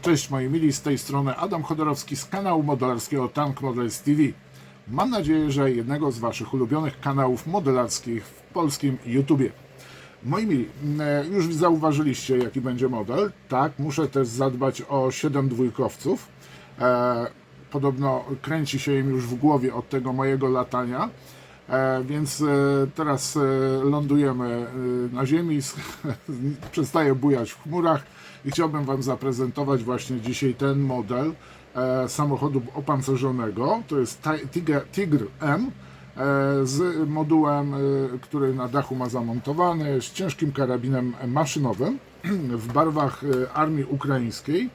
Cześć moi mili, z tej strony Adam Chodorowski z kanału modelarskiego Tank Models TV. Mam nadzieję, że jednego z Waszych ulubionych kanałów modelarskich w polskim YouTubie. Moi mili, już zauważyliście jaki będzie model. Tak, muszę też zadbać o 7 dwójkowców. Podobno kręci się im już w głowie od tego mojego latania. Więc teraz lądujemy na ziemi, przestaje bujać w chmurach i chciałbym Wam zaprezentować właśnie dzisiaj ten model samochodu opancerzonego. To jest Tigr M z modułem, który na dachu ma zamontowany, z ciężkim karabinem maszynowym w barwach armii ukraińskiej.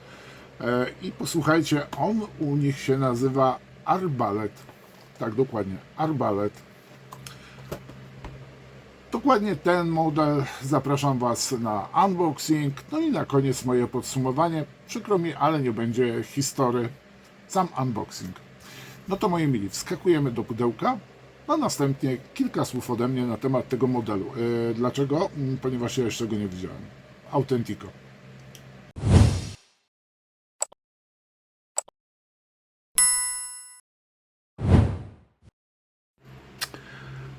I posłuchajcie, on u nich się nazywa Arbalet. Tak, dokładnie, Arbalet. Dokładnie ten model. Zapraszam Was na unboxing. No i na koniec moje podsumowanie. Przykro mi, ale nie będzie historii. Sam unboxing. No to moi mili, wskakujemy do pudełka. A następnie kilka słów ode mnie na temat tego modelu. Dlaczego? Ponieważ ja jeszcze go nie widziałem. Authentico.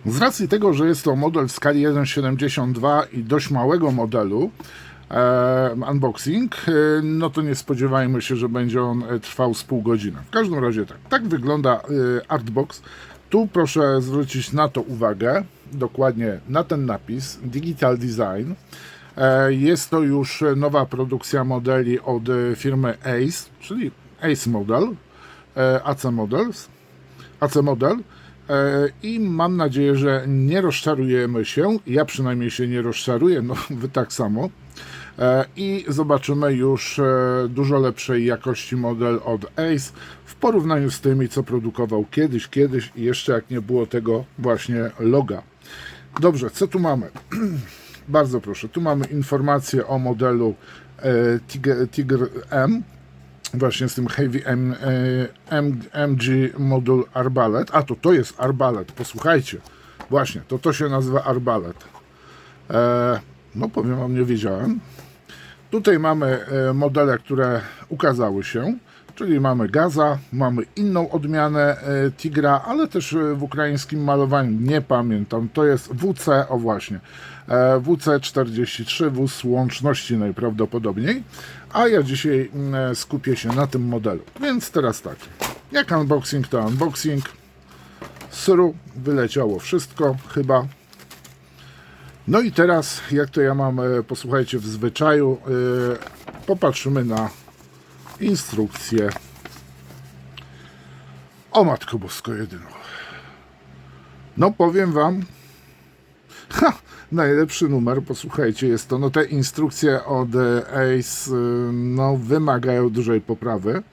Z racji tego, że jest to model w skali 1.72 i dość małego modelu, unboxing, no to nie spodziewajmy się, że będzie on trwał z pół godziny. W każdym razie tak wygląda artbox. Tu proszę zwrócić na to uwagę, dokładnie na ten napis Digital Design. Jest to już nowa produkcja modeli od firmy Ace, czyli Ace Model, AC Model. I mam nadzieję, że nie rozczarujemy się. Ja przynajmniej się nie rozczaruję, no wy tak samo. I zobaczymy już dużo lepszej jakości model od Ace w porównaniu z tymi, co produkował kiedyś i jeszcze jak nie było tego właśnie loga. Dobrze, co tu mamy? Bardzo proszę, tu mamy informację o modelu Tigr M. Właśnie z tym Heavy MG Module Arbalet. A to jest Arbalet, posłuchajcie. Właśnie, to się nazywa Arbalet. No powiem Wam, nie wiedziałem. Tutaj mamy modele, które ukazały się, czyli mamy Gaza, mamy inną odmianę Tigra, ale też w ukraińskim malowaniu, nie pamiętam, to jest WC, o właśnie, WC43, wóz łączności najprawdopodobniej, a ja dzisiaj skupię się na tym modelu. Więc teraz tak, jak unboxing to unboxing, sru, wyleciało wszystko chyba. No i teraz, jak to ja mam, posłuchajcie, w zwyczaju, popatrzymy na instrukcję. O Matko Bosko jedyną. No powiem Wam, najlepszy numer, posłuchajcie, jest to, no te instrukcje od Ace, no wymagają dużej poprawy.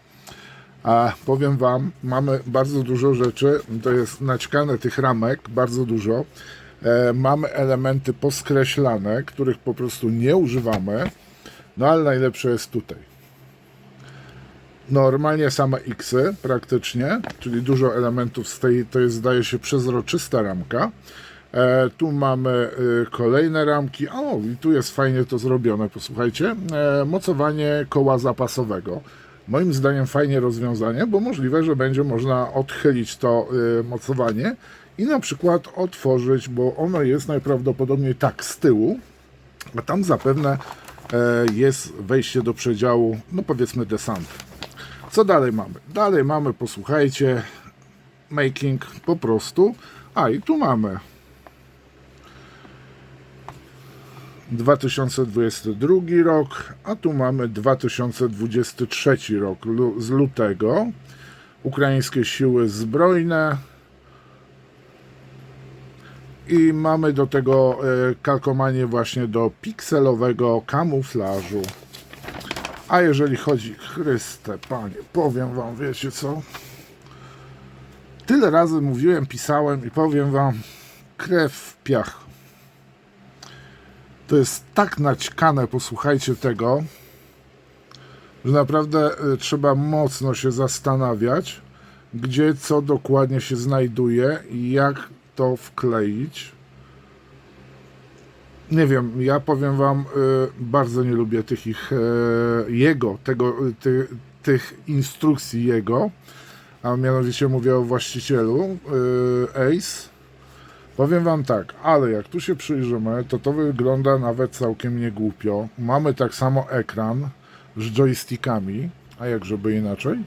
A powiem Wam, mamy bardzo dużo rzeczy, to jest naćkane tych ramek, bardzo dużo. Mamy elementy poskreślane, których po prostu nie używamy, no ale najlepsze jest tutaj. Normalnie same X-y praktycznie, czyli dużo elementów z tej, to jest zdaje się przezroczysta ramka. Tu mamy kolejne ramki, o i tu jest fajnie to zrobione, posłuchajcie, mocowanie koła zapasowego. Moim zdaniem fajnie rozwiązanie, bo możliwe, że będzie można odchylić to mocowanie i na przykład otworzyć, bo ono jest najprawdopodobniej tak z tyłu, a tam zapewne jest wejście do przedziału, no powiedzmy desantu. Co dalej mamy? Dalej mamy, posłuchajcie, making po prostu, a i tu mamy 2022 rok, a tu mamy 2023 rok z lutego. Ukraińskie siły zbrojne. I mamy do tego kalkomanię właśnie do pikselowego kamuflażu. A jeżeli chodzi, Chryste, Panie, powiem Wam, wiecie co? Tyle razy mówiłem, pisałem i powiem Wam, krew w piach. To jest tak naćkane, posłuchajcie tego, że naprawdę trzeba mocno się zastanawiać, gdzie co dokładnie się znajduje i jak to wkleić. Nie wiem, ja powiem wam, bardzo nie lubię tych ich, tych instrukcji jego, a mianowicie mówię o właścicielu, Ace. Powiem wam tak, ale jak tu się przyjrzymy, to wygląda nawet całkiem niegłupio. Mamy tak samo ekran z joystickami, a jak żeby inaczej.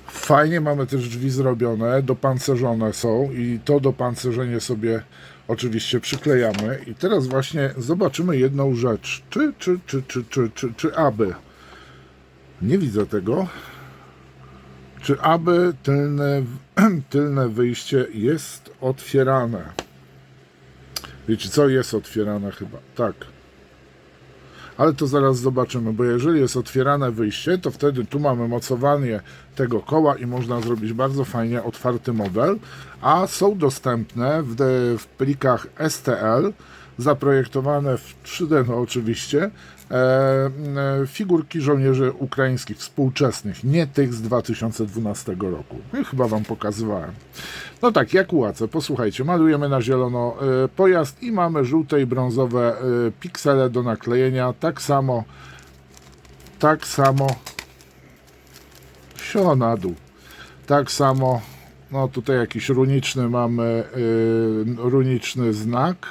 Fajnie mamy też drzwi zrobione, dopancerzone są i to dopancerzenie sobie oczywiście przyklejamy. I teraz właśnie zobaczymy jedną rzecz. Czy aby, nie widzę tego, czy aby tylne wyjście jest otwierane. Wiecie co, jest otwierane chyba, tak. Ale to zaraz zobaczymy, bo jeżeli jest otwierane wyjście, to wtedy tu mamy mocowanie tego koła i można zrobić bardzo fajnie otwarty model, a są dostępne w plikach STL, zaprojektowane w 3D, no oczywiście, figurki żołnierzy ukraińskich współczesnych, nie tych z 2012 roku. I chyba wam pokazywałem. No tak, jak ułacę, posłuchajcie, malujemy na zielono pojazd i mamy żółte i brązowe piksele do naklejenia, tak samo, sio na dół, tak samo, no tutaj jakiś runiczny mamy, runiczny znak,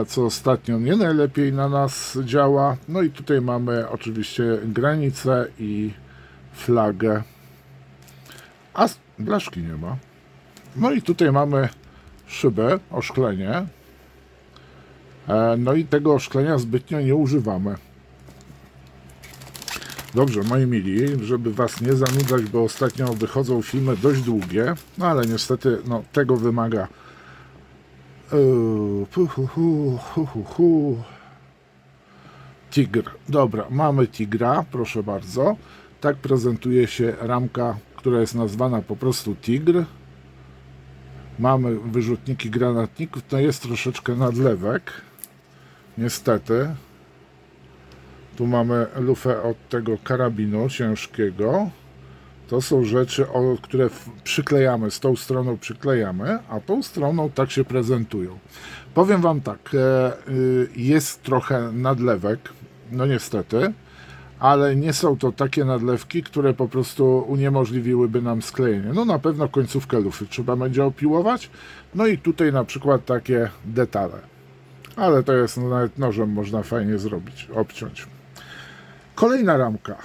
co ostatnio nie najlepiej na nas działa. No i tutaj mamy oczywiście granicę i flagę, a blaszki nie ma. No i tutaj mamy szybę, oszklenie. No i tego oszklenia zbytnio nie używamy. Dobrze, moi mili, żeby was nie zanudzać, bo ostatnio wychodzą filmy dość długie, no ale niestety no, tego wymaga Tigr. Dobra, mamy Tigra, proszę bardzo. Tak prezentuje się ramka, która jest nazwana po prostu Tigr. Mamy wyrzutniki granatników, to jest troszeczkę nadlewek, niestety. Tu mamy lufę od tego karabinu ciężkiego. To są rzeczy, które przyklejamy, z tą stroną przyklejamy, a tą stroną tak się prezentują. Powiem wam tak, jest trochę nadlewek, no niestety, ale nie są to takie nadlewki, które po prostu uniemożliwiłyby nam sklejenie. No na pewno końcówkę lufy trzeba będzie opiłować, no i tutaj na przykład takie detale. Ale to jest, no nawet nożem można fajnie zrobić, obciąć. Kolejna ramka.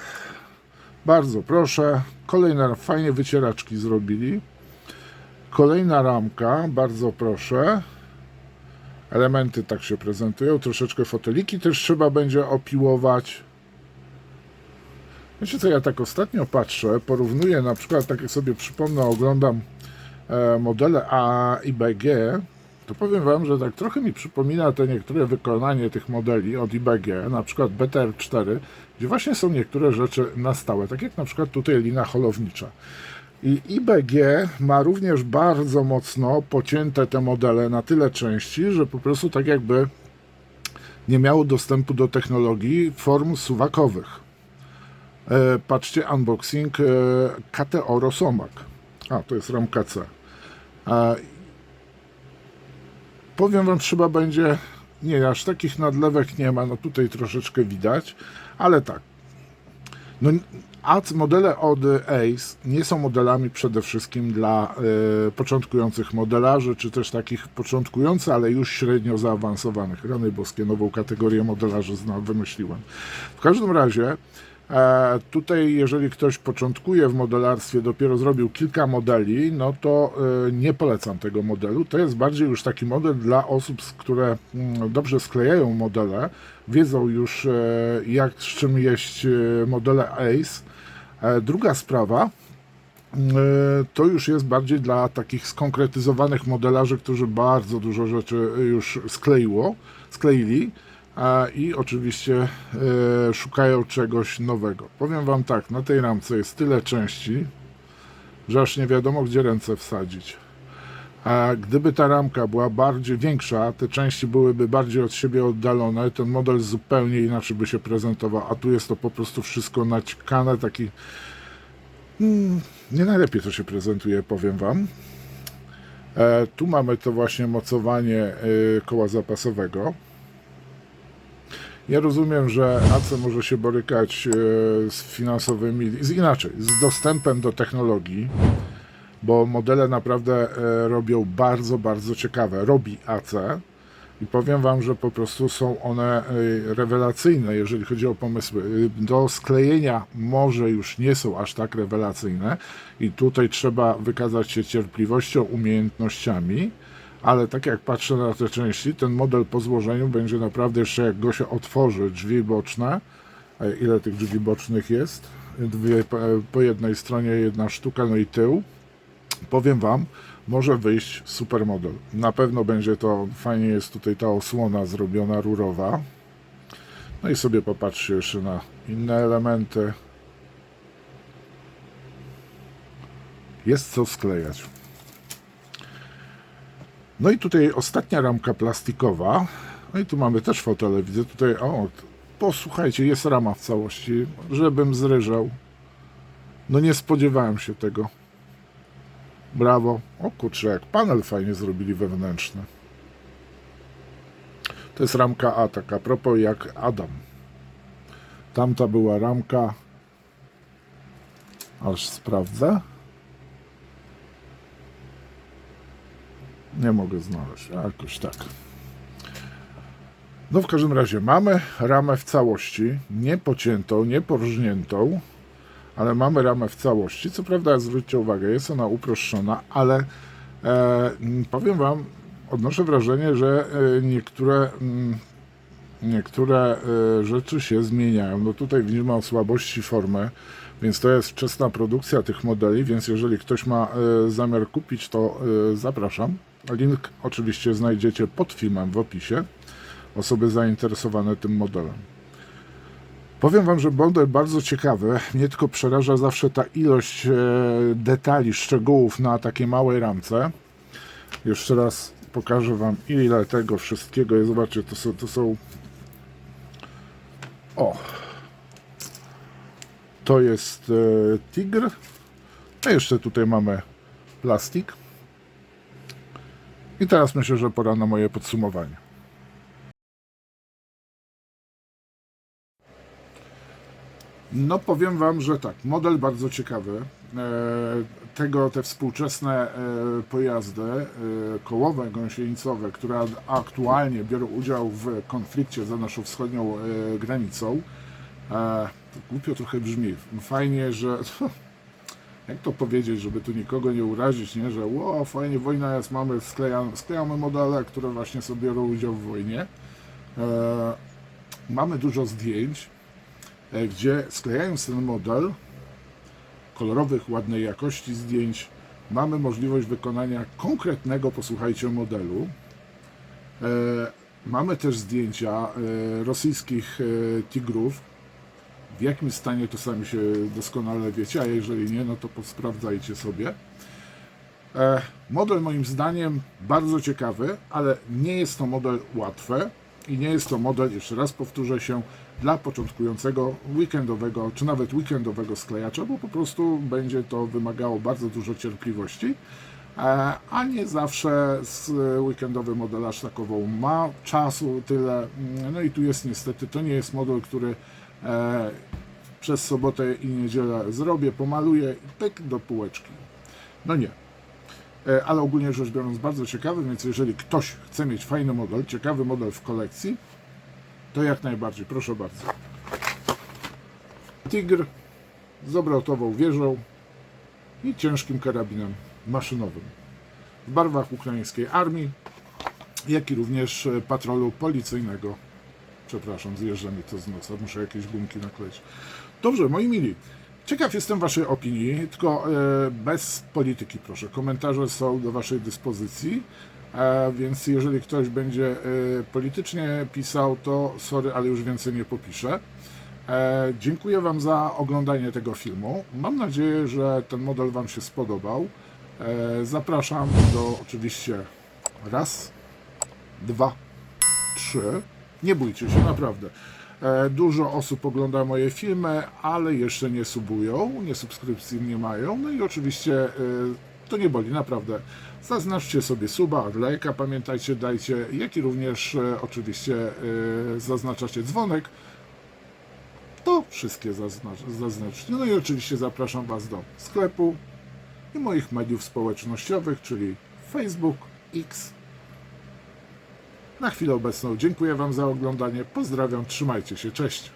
Bardzo proszę. Kolejna, fajnie wycieraczki zrobili. Kolejna ramka, bardzo proszę. Elementy tak się prezentują, troszeczkę foteliki też trzeba będzie opiłować. Wiecie co, ja tak ostatnio patrzę, porównuję na przykład, tak jak sobie przypomnę, oglądam modele A i BG, to powiem wam, że tak trochę mi przypomina te niektóre wykonanie tych modeli od IBG, na przykład BTR-4, gdzie właśnie są niektóre rzeczy na stałe, tak jak na przykład tutaj lina holownicza. I IBG ma również bardzo mocno pocięte te modele na tyle części, że po prostu tak jakby nie miało dostępu do technologii form suwakowych. Patrzcie, unboxing KTO Rosomak. A, to jest ramka C. Powiem wam, trzeba będzie, nie, aż takich nadlewek nie ma, no tutaj troszeczkę widać, ale tak. No, a modele od Ace nie są modelami przede wszystkim dla początkujących modelarzy, czy też takich początkujących, ale już średnio zaawansowanych. Rany boskie, nową kategorię modelarzy wymyśliłem. W każdym razie tutaj, jeżeli ktoś początkuje w modelarstwie, dopiero zrobił kilka modeli, no to nie polecam tego modelu. To jest bardziej już taki model dla osób, które dobrze sklejają modele, wiedzą już jak z czym jeść modele Ace. Druga sprawa to już jest bardziej dla takich skonkretyzowanych modelarzy, którzy bardzo dużo rzeczy już skleili. I oczywiście szukają czegoś nowego. Powiem wam tak, na tej ramce jest tyle części, że aż nie wiadomo, gdzie ręce wsadzić. A gdyby ta ramka była bardziej większa, te części byłyby bardziej od siebie oddalone, ten model zupełnie inaczej by się prezentował, a tu jest to po prostu wszystko naćkane, taki nie najlepiej to się prezentuje, powiem wam. Tu mamy to właśnie mocowanie koła zapasowego. Ja rozumiem, że AC może się borykać z finansowymi, z dostępem do technologii, bo modele naprawdę robią bardzo, bardzo ciekawe. Robi AC i powiem Wam, że po prostu są one rewelacyjne, jeżeli chodzi o pomysły. Do sklejenia może już nie są aż tak rewelacyjne i tutaj trzeba wykazać się cierpliwością, umiejętnościami, ale tak jak patrzę na te części, ten model po złożeniu będzie naprawdę jeszcze, jak go się otworzy, drzwi boczne, ile tych drzwi bocznych jest? Dwie po jednej stronie, jedna sztuka, no i tył. Powiem Wam, może wyjść super model. Na pewno będzie to, fajnie jest tutaj ta osłona zrobiona rurowa. No i sobie popatrzcie jeszcze na inne elementy. Jest co sklejać. No i tutaj ostatnia ramka plastikowa. No i tu mamy też fotele. Widzę tutaj, o, posłuchajcie, jest rama w całości, żebym zryżał. No nie spodziewałem się tego. Brawo. O kurczę, jak panel fajnie zrobili wewnętrzny. To jest ramka A, taka propos jak Adam. Tamta była ramka, aż sprawdzę. Nie mogę znaleźć, jakoś tak. No w każdym razie mamy ramę w całości, nie pociętą, nie porżniętą, ale mamy ramę w całości. Co prawda, zwróćcie uwagę, jest ona uproszczona, ale powiem Wam, odnoszę wrażenie, że niektóre rzeczy się zmieniają. No tutaj widzimy o słabości formy, więc to jest wczesna produkcja tych modeli, więc jeżeli ktoś ma zamiar kupić, to zapraszam. Link oczywiście znajdziecie pod filmem w opisie. Osoby zainteresowane tym modelem. Powiem Wam, że model bardzo ciekawy. Mnie tylko przeraża zawsze ta ilość detali, szczegółów na takiej małej ramce. Jeszcze raz pokażę Wam, ile tego wszystkiego jest. Zobaczcie, to są... O! To jest tigr. A jeszcze tutaj mamy plastik. I teraz myślę, że pora na moje podsumowanie. No powiem Wam, że tak, model bardzo ciekawy. Te współczesne pojazdy kołowe, gąsienicowe, które aktualnie biorą udział w konflikcie za naszą wschodnią granicą, to głupio trochę brzmi. Fajnie, że... Jak to powiedzieć, żeby tu nikogo nie urazić, nie? Że fajnie, wojna jest, sklejamy modele, które właśnie sobie biorą udział w wojnie. Mamy dużo zdjęć, gdzie sklejając ten model, kolorowych, ładnej jakości zdjęć, mamy możliwość wykonania konkretnego, posłuchajcie, modelu. Mamy też zdjęcia rosyjskich tigrów. W jakim stanie to sami się doskonale wiecie, a jeżeli nie, no to sprawdzajcie sobie. Model moim zdaniem bardzo ciekawy, ale nie jest to model łatwy i nie jest to model, jeszcze raz powtórzę się, dla początkującego weekendowego, czy nawet weekendowego sklejacza, bo po prostu będzie to wymagało bardzo dużo cierpliwości, a nie zawsze weekendowy modelarz takową ma czasu tyle. No i tu jest niestety, to nie jest model, który przez sobotę i niedzielę zrobię, pomaluję i pyk do półeczki. No nie. Ale ogólnie rzecz biorąc bardzo ciekawy, więc jeżeli ktoś chce mieć fajny model, ciekawy model w kolekcji, to jak najbardziej, proszę bardzo. Tigr z obrotową wieżą i ciężkim karabinem maszynowym. W barwach ukraińskiej armii, jak i również patrolu policyjnego. Przepraszam, zjeżdża mi to z nosa, muszę jakieś gumki nakleić. Dobrze, moi mili, ciekaw jestem Waszej opinii, tylko bez polityki proszę. Komentarze są do Waszej dyspozycji, więc jeżeli ktoś będzie politycznie pisał, to sorry, ale już więcej nie popiszę. Dziękuję Wam za oglądanie tego filmu. Mam nadzieję, że ten model Wam się spodobał. Zapraszam do oczywiście raz, dwa, trzy. Nie bójcie się, naprawdę. Dużo osób ogląda moje filmy, ale jeszcze nie subują, nie subskrypcji nie mają. No i oczywiście To nie boli, naprawdę. Zaznaczcie sobie suba, lajka, pamiętajcie, dajcie, jak i również oczywiście zaznaczacie dzwonek. To wszystkie zaznaczcie. No i oczywiście zapraszam Was do sklepu i moich mediów społecznościowych, czyli Facebook, X. Na chwilę obecną dziękuję Wam za oglądanie. Pozdrawiam, trzymajcie się, cześć.